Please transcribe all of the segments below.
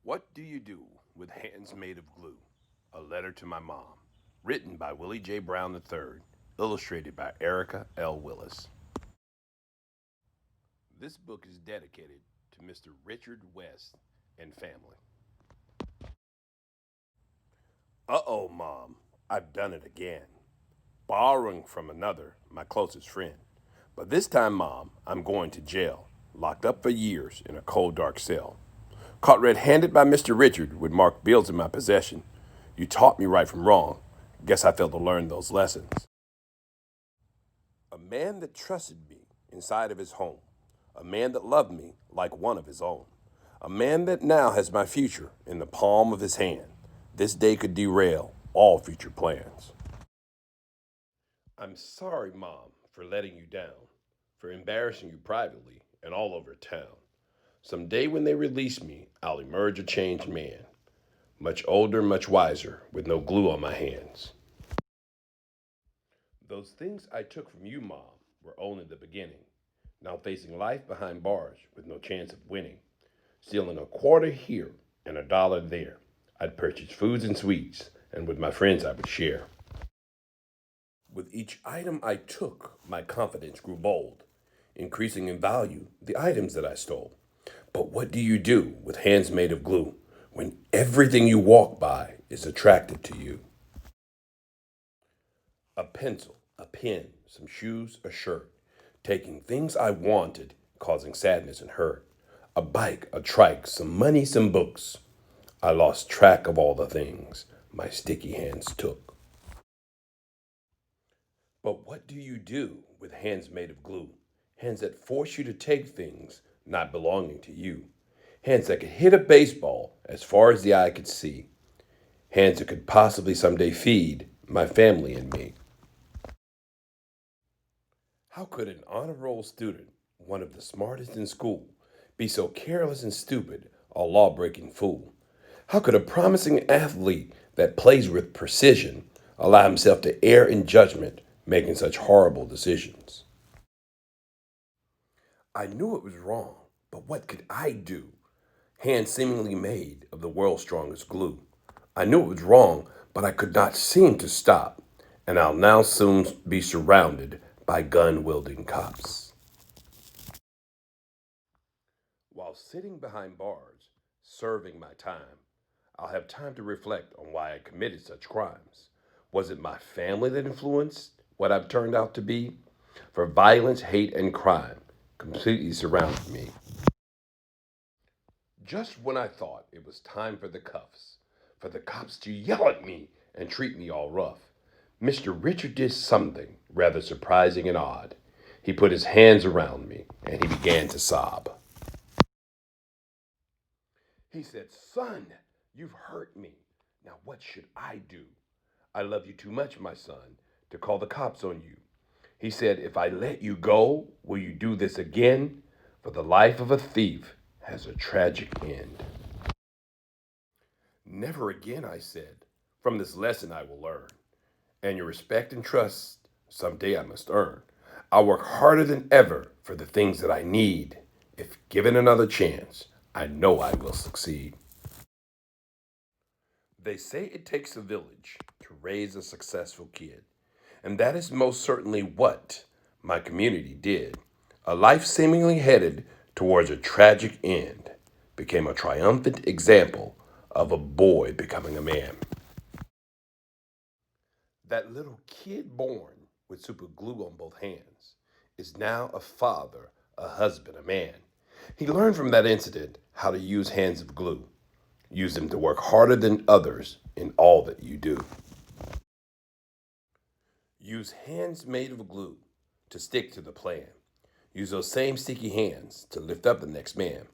What Do You Do with Hands Made of Glue? A Letter to My Mom. Written by Willie J. Brown III. Illustrated by Erica L. Willis. This book is dedicated to Mr. Richard West and family. Uh-oh, Mom. I've done it again. Borrowing from another, my closest friend. But this time, Mom, I'm going to jail. Locked up for years in a cold, dark cell. Caught red-handed by Mr. Richard with marked bills in my possession. You taught me right from wrong. Guess I failed to learn those lessons. A man that trusted me inside of his home. A man that loved me like one of his own. A man that now has my future in the palm of his hand. This day could derail all future plans. I'm sorry, Mom, for letting you down, for embarrassing you privately and all over town. Someday when they release me, I'll emerge a changed man. Much older, much wiser, with no glue on my hands. Those things I took from you, Mom, were only the beginning. Now facing life behind bars with no chance of winning. Stealing a quarter here and a dollar there. I'd purchase foods and sweets, and with my friends I would share. With each item I took, my confidence grew bold, increasing in value the items that I stole. But what do you do with hands made of glue when everything you walk by is attracted to you? A pencil, a pen, some shoes, a shirt. Taking things I wanted, causing sadness and hurt. A bike, a trike, some money, some books. I lost track of all the things my sticky hands took. But what do you do with hands made of glue? Hands that force you to take things not belonging to you. Hands that could hit a baseball as far as the eye could see. Hands that could possibly someday feed my family and me. How could an honor roll student, one of the smartest in school, be so careless and stupid, a law-breaking fool? How could a promising athlete that plays with precision allow himself to err in judgment, making such horrible decisions? I knew it was wrong, but what could I do? Hands seemingly made of the world's strongest glue. I knew it was wrong, but I could not seem to stop, and I'll now soon be surrounded by gun-wielding cops. While sitting behind bars, serving my time, I'll have time to reflect on why I committed such crimes. Was it my family that influenced what I've turned out to be? For violence, hate, and crime completely surrounded me. Just when I thought it was time for the cuffs, for the cops to yell at me and treat me all rough, Mr. Richard did something rather surprising and odd. He put his hands around me and he began to sob. He said, "Son, you've hurt me. Now what should I do? I love you too much, my son, to call the cops on you." He said, "If I let you go, will you do this again? For the life of a thief has a tragic end." "Never again," I said. "From this lesson I will learn. And your respect and trust someday I must earn. I'll work harder than ever for the things that I need. If given another chance, I know I will succeed." They say it takes a village to raise a successful kid. And that is most certainly what my community did. A life seemingly headed towards a tragic end became a triumphant example of a boy becoming a man. That little kid born with super glue on both hands is now a father, a husband, a man. He learned from that incident how to use hands of glue. Use them to work harder than others in all that you do. Use hands made of glue to stick to the plan. Use those same sticky hands to lift up the next man.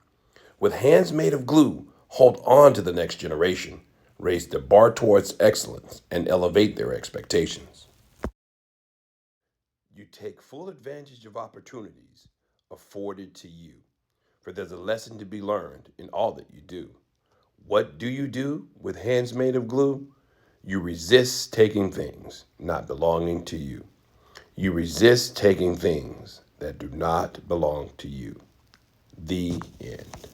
With hands made of glue, hold on to the next generation, raise the bar towards excellence, and elevate their expectations. You take full advantage of opportunities afforded to you, for there's a lesson to be learned in all that you do. What do you do with hands made of glue? You resist taking things not belonging to you. You resist taking things that do not belong to you. The end.